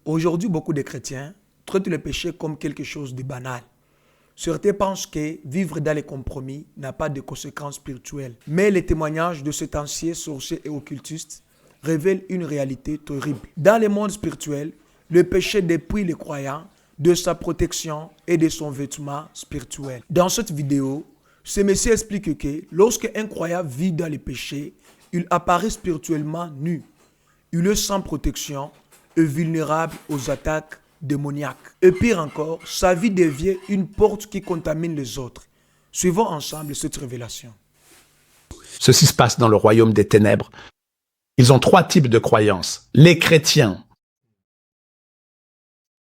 Aujourd'hui, beaucoup de chrétiens traitent le péché comme quelque chose de banal. Certains pensent que vivre dans les compromis n'a pas de conséquences spirituelles. Mais les témoignages de cet ancien sorcier et occultiste révèlent une réalité terrible. Dans le monde spirituel, le péché dépouille les croyants de sa protection et de son vêtement spirituel. Dans cette vidéo, ce messie explique que lorsque un croyant vit dans le péché, il apparaît spirituellement nu. Il est sans protection et vulnérable aux attaques démoniaques. Et pire encore, sa vie devient une porte qui contamine les autres. Suivons ensemble cette révélation. Ceci se passe dans le royaume des ténèbres. Ils ont trois types de croyances. Les chrétiens.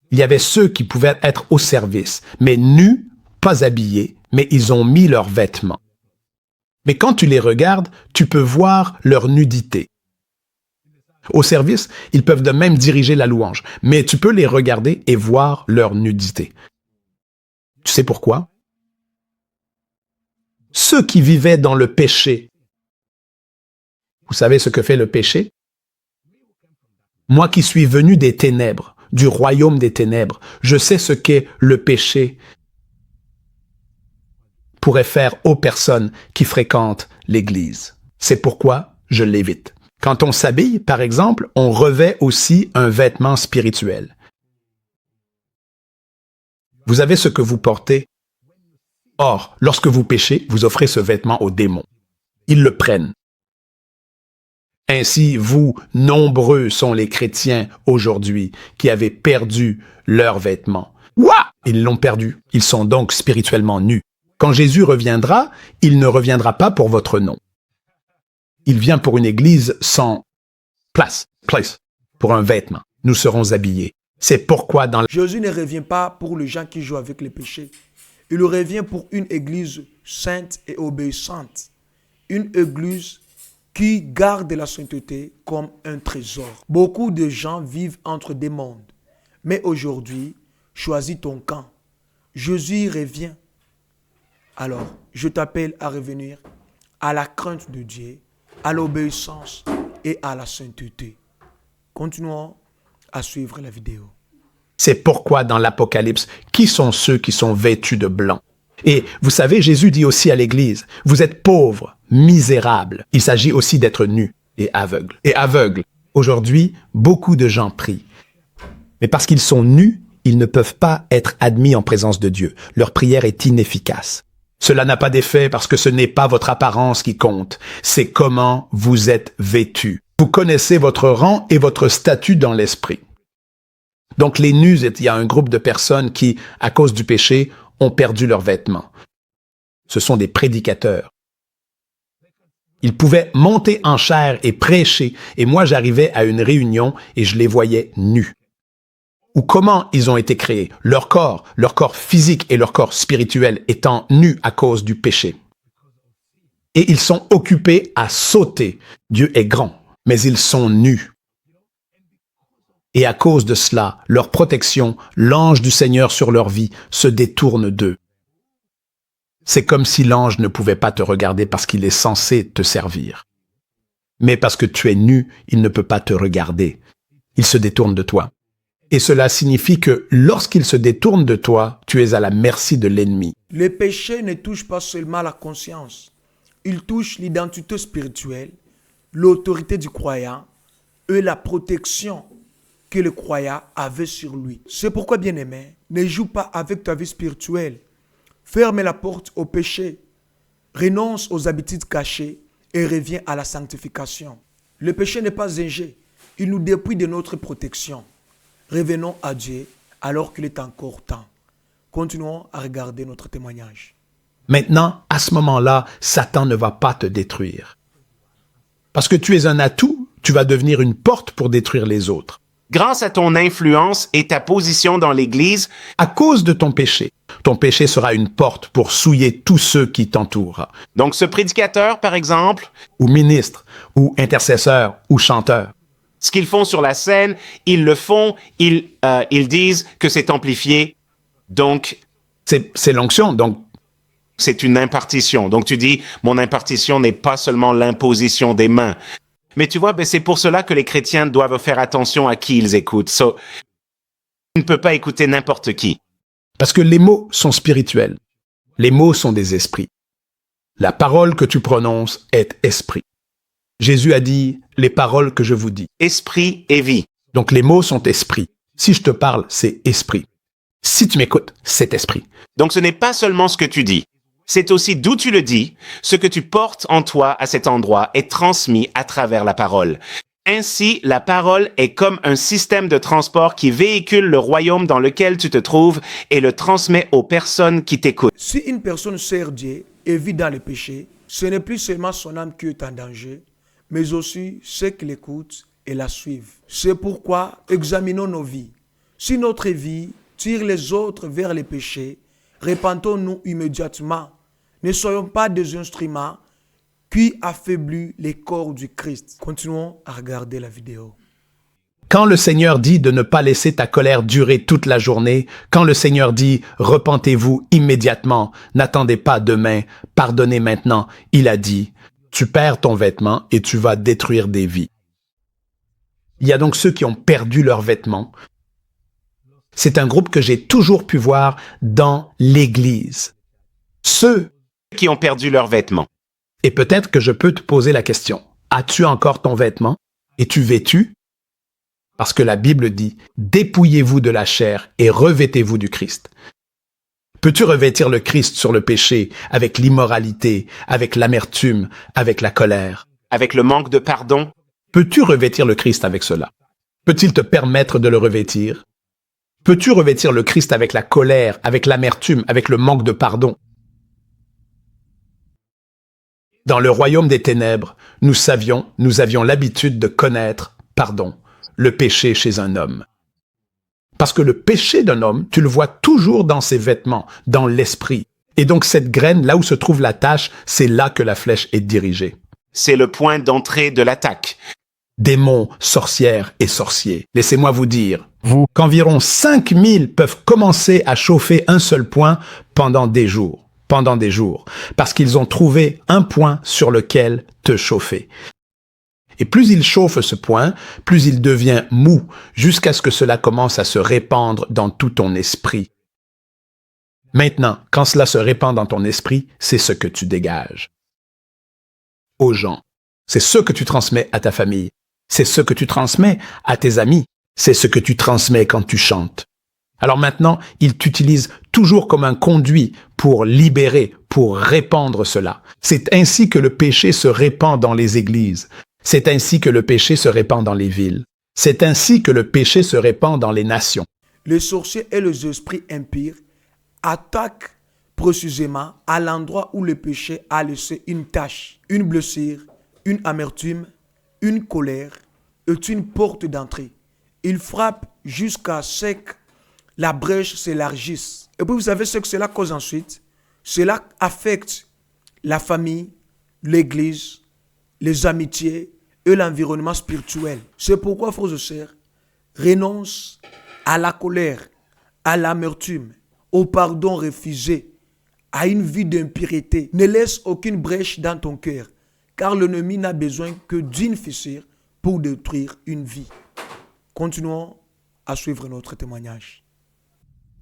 Il y avait ceux qui pouvaient être au service, mais nus, pas habillés, mais ils ont mis leurs vêtements. Mais quand tu les regardes, tu peux voir leur nudité. Au service, ils peuvent de même diriger la louange, mais tu peux les regarder et voir leur nudité. Tu sais pourquoi? Ceux qui vivaient dans le péché. Vous savez ce que fait le péché? Moi qui suis venu des ténèbres, du royaume des ténèbres, je sais ce qu'est le péché pourrait faire aux personnes qui fréquentent l'Église. C'est pourquoi je l'évite. Quand on s'habille, par exemple, on revêt aussi un vêtement spirituel. Vous avez ce que vous portez. Or, lorsque vous péchez, vous offrez ce vêtement aux démons. Ils le prennent. Ainsi, vous, nombreux sont les chrétiens aujourd'hui qui avaient perdu leurs vêtements. Ouah! Ils l'ont perdu. Ils sont donc spirituellement nus. Quand Jésus reviendra, il ne reviendra pas pour votre nom. Il vient pour une église sans place, pour un vêtement. Nous serons habillés. C'est pourquoi dans Jésus ne revient pas pour les gens qui jouent avec les péchés. Il revient pour une église sainte et obéissante. Une église qui garde la sainteté comme un trésor. Beaucoup de gens vivent entre deux mondes. Mais aujourd'hui, choisis ton camp. Jésus revient. Alors, je t'appelle à revenir à la crainte de Dieu, à l'obéissance et à la sainteté. Continuons à suivre la vidéo. C'est pourquoi dans l'Apocalypse, qui sont ceux qui sont vêtus de blanc? Et vous savez, Jésus dit aussi à l'Église, vous êtes pauvres, misérables. Il s'agit aussi d'être nus et aveugles. Et aveugles. Aujourd'hui, beaucoup de gens prient. Mais parce qu'ils sont nus, ils ne peuvent pas être admis en présence de Dieu. Leur prière est inefficace. Cela n'a pas d'effet parce que ce n'est pas votre apparence qui compte, c'est comment vous êtes vêtus. Vous connaissez votre rang et votre statut dans l'esprit. Donc les nus, il y a un groupe de personnes qui, à cause du péché, ont perdu leurs vêtements. Ce sont des prédicateurs. Ils pouvaient monter en chair et prêcher, et moi j'arrivais à une réunion et je les voyais nus. Ou comment ils ont été créés, leur corps physique et leur corps spirituel étant nus à cause du péché. Et ils sont occupés à sauter. Dieu est grand, mais ils sont nus. Et à cause de cela, leur protection, l'ange du Seigneur sur leur vie, se détourne d'eux. C'est comme si l'ange ne pouvait pas te regarder parce qu'il est censé te servir. Mais parce que tu es nu, il ne peut pas te regarder. Il se détourne de toi. Et cela signifie que lorsqu'il se détourne de toi, tu es à la merci de l'ennemi. Le péché ne touche pas seulement la conscience. Il touche l'identité spirituelle, l'autorité du croyant et la protection que le croyant avait sur lui. C'est pourquoi, bien-aimé, ne joue pas avec ta vie spirituelle. Ferme la porte au péché. Renonce aux habitudes cachées et reviens à la sanctification. Le péché n'est pas un jeu. Il nous dépouille de notre protection. Revenons à Dieu alors qu'il est encore temps. Continuons à regarder notre témoignage. Maintenant, à ce moment-là, Satan ne va pas te détruire. Parce que tu es un atout, tu vas devenir une porte pour détruire les autres. Grâce à ton influence et ta position dans l'Église, À cause de ton péché sera une porte pour souiller tous ceux qui t'entourent. donc ce prédicateur, par exemple, Ou ministre, ou intercesseur, ou chanteur. ce qu'ils font sur la scène, ils le font, ils disent que c'est amplifié, donc C'est l'onction, donc c'est une impartition. Donc tu dis, mon impartition n'est pas seulement l'imposition des mains. Mais tu vois, c'est pour cela que les chrétiens doivent faire attention à qui ils écoutent. Tu ne peux pas écouter n'importe qui. Parce que les mots sont spirituels. Les mots sont des esprits. La parole que tu prononces est esprit. Jésus a dit « les paroles que je vous dis ». Esprit et vie. Donc les mots sont esprit. Si je te parle, c'est esprit. Si tu m'écoutes, c'est esprit. Donc ce n'est pas seulement ce que tu dis. C'est aussi d'où tu le dis, ce que tu portes en toi à cet endroit est transmis à travers la parole. Ainsi, la parole est comme un système de transport qui véhicule le royaume dans lequel tu te trouves et le transmet aux personnes qui t'écoutent. Si une personne sert Dieu et vit dans le péché, ce n'est plus seulement son âme qui est en danger, mais aussi ceux qui l'écoutent et la suivent. C'est pourquoi examinons nos vies. Si notre vie tire les autres vers le péché, repentons-nous immédiatement. Ne soyons pas des instruments qui affaiblissent les corps du Christ. Continuons à regarder la vidéo. Quand le Seigneur dit de ne pas laisser ta colère durer toute la journée, quand le Seigneur dit « repentez-vous immédiatement, n'attendez pas demain, pardonnez maintenant », il a dit « tu perds ton vêtement et tu vas détruire des vies ». Il y a donc ceux qui ont perdu leurs vêtements. C'est un groupe que j'ai toujours pu voir dans l'Église. Ceux Qui ont perdu leurs vêtements. Et peut-être que je peux te poser la question. As-tu encore ton vêtement? Es-tu vêtu? Parce que la Bible dit, dépouillez-vous de la chair et revêtez-vous du Christ. Peux-tu revêtir le Christ sur le péché avec l'immoralité, avec l'amertume, avec la colère? Avec le manque de pardon. Peux-tu revêtir le Christ avec cela? Peut-il te permettre de le revêtir? Peux-tu revêtir le Christ avec la colère, avec l'amertume, avec le manque de pardon? Dans le royaume des ténèbres, nous avions l'habitude de connaître, le péché chez un homme. Parce que le péché d'un homme, tu le vois toujours dans ses vêtements, dans l'esprit. Et donc cette graine, là où se trouve la tâche, c'est là que la flèche est dirigée. C'est le point d'entrée de l'attaque. Démons, sorcières et sorciers, laissez-moi vous dire, qu'environ 5000 peuvent commencer à chauffer un seul point pendant des jours, parce qu'ils ont trouvé un point sur lequel te chauffer. Et plus il chauffe ce point, plus il devient mou, jusqu'à ce que cela commence à se répandre dans tout ton esprit. Maintenant, quand cela se répand dans ton esprit, c'est ce que tu dégages aux gens. C'est ce que tu transmets à ta famille. C'est ce que tu transmets à tes amis. C'est ce que tu transmets quand tu chantes. Alors maintenant, il t'utilise toujours comme un conduit pour libérer, pour répandre cela. C'est ainsi que le péché se répand dans les églises. C'est ainsi que le péché se répand dans les villes. C'est ainsi que le péché se répand dans les nations. Les sorciers et les esprits impurs attaquent précisément à l'endroit où le péché a laissé une tache, une blessure, une amertume, une colère est une porte d'entrée. Ils frappent jusqu'à ce que la brèche s'élargisse. Et puis vous savez ce que cela cause ensuite? Cela affecte la famille, l'église, les amitiés et l'environnement spirituel. C'est pourquoi, frères et sœurs, renonce à la colère, à l'amertume, au pardon refusé, à une vie d'impureté. Ne laisse aucune brèche dans ton cœur, car l'ennemi n'a besoin que d'une fissure pour détruire une vie. Continuons à suivre notre témoignage.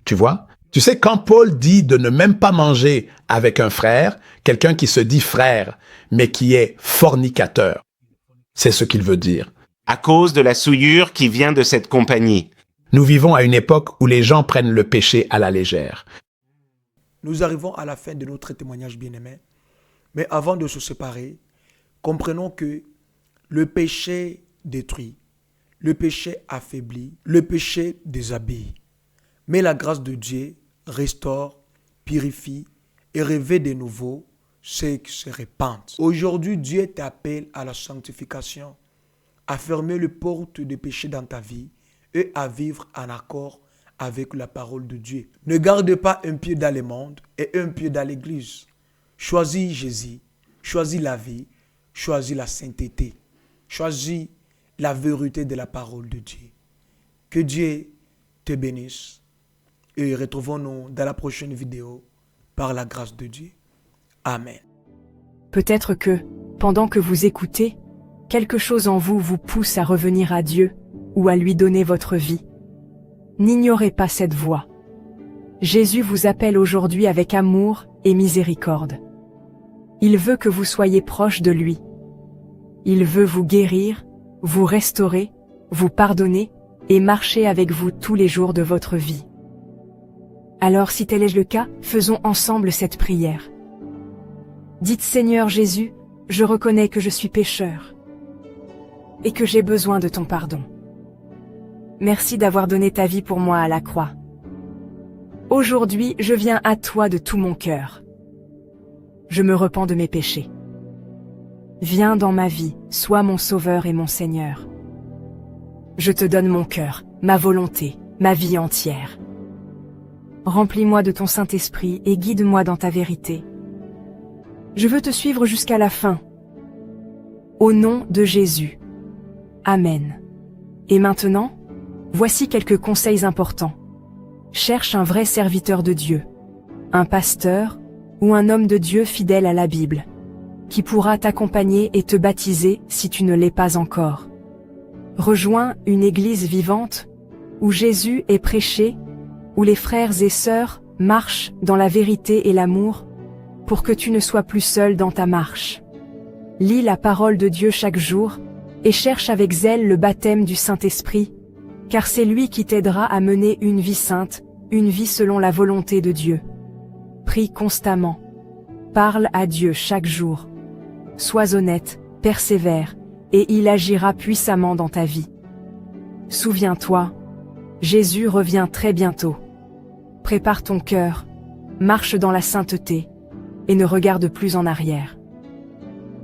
Tu vois? Tu sais, quand Paul dit de ne même pas manger avec un frère, quelqu'un qui se dit frère, mais qui est fornicateur, c'est ce qu'il veut dire. À cause de la souillure qui vient de cette compagnie. Nous vivons à une époque où les gens prennent le péché à la légère. Nous arrivons à la fin de notre témoignage, bien-aimé. Mais avant de se séparer, comprenons que le péché détruit, le péché affaiblit, le péché déshabille. Mais la grâce de Dieu restaure, purifie et révèle de nouveau ceux qui se répandent. Aujourd'hui, Dieu t'appelle à la sanctification, à fermer les portes des péchés dans ta vie et à vivre en accord avec la parole de Dieu. Ne garde pas un pied dans le monde et un pied dans l'église. Choisis Jésus, choisis la vie, choisis la sainteté, choisis la vérité de la parole de Dieu. Que Dieu te bénisse et retrouvons-nous dans la prochaine vidéo par la grâce de Dieu. Amen. Peut-être que, pendant que vous écoutez, quelque chose en vous vous pousse à revenir à Dieu ou à lui donner votre vie. N'ignorez pas cette voie. Jésus vous appelle aujourd'hui avec amour et miséricorde. Il veut que vous soyez proche de lui. Il veut vous guérir, vous restaurer, vous pardonner et marcher avec vous tous les jours de votre vie. Alors si tel est le cas, faisons ensemble cette prière. Dites Seigneur Jésus, je reconnais que je suis pécheur et que j'ai besoin de ton pardon. Merci d'avoir donné ta vie pour moi à la croix. Aujourd'hui, je viens à toi de tout mon cœur. Je me repens de mes péchés. Viens dans ma vie, sois mon Sauveur et mon Seigneur. Je te donne mon cœur, ma volonté, ma vie entière. Remplis-moi de ton Saint-Esprit et guide-moi dans ta vérité. Je veux te suivre jusqu'à la fin. Au nom de Jésus. Amen. Et maintenant, voici quelques conseils importants. Cherche un vrai serviteur de Dieu, un pasteur ou un homme de Dieu fidèle à la Bible, qui pourra t'accompagner et te baptiser si tu ne l'es pas encore. Rejoins une église vivante où Jésus est prêché, où les frères et sœurs marchent dans la vérité et l'amour, pour que tu ne sois plus seul dans ta marche. Lis la parole de Dieu chaque jour et cherche avec zèle le baptême du Saint-Esprit, car c'est lui qui t'aidera à mener une vie sainte, une vie selon la volonté de Dieu. Prie constamment. Parle à Dieu chaque jour. Sois honnête, persévère, et il agira puissamment dans ta vie. Souviens-toi, Jésus revient très bientôt. Prépare ton cœur, marche dans la sainteté, et ne regarde plus en arrière.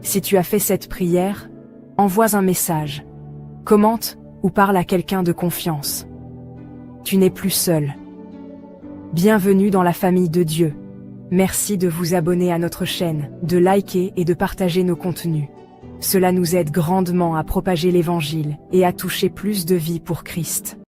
Si tu as fait cette prière, envoie un message, commente ou parle à quelqu'un de confiance. Tu n'es plus seul. Bienvenue dans la famille de Dieu. Merci de vous abonner à notre chaîne, de liker et de partager nos contenus. Cela nous aide grandement à propager l'Évangile et à toucher plus de vies pour Christ.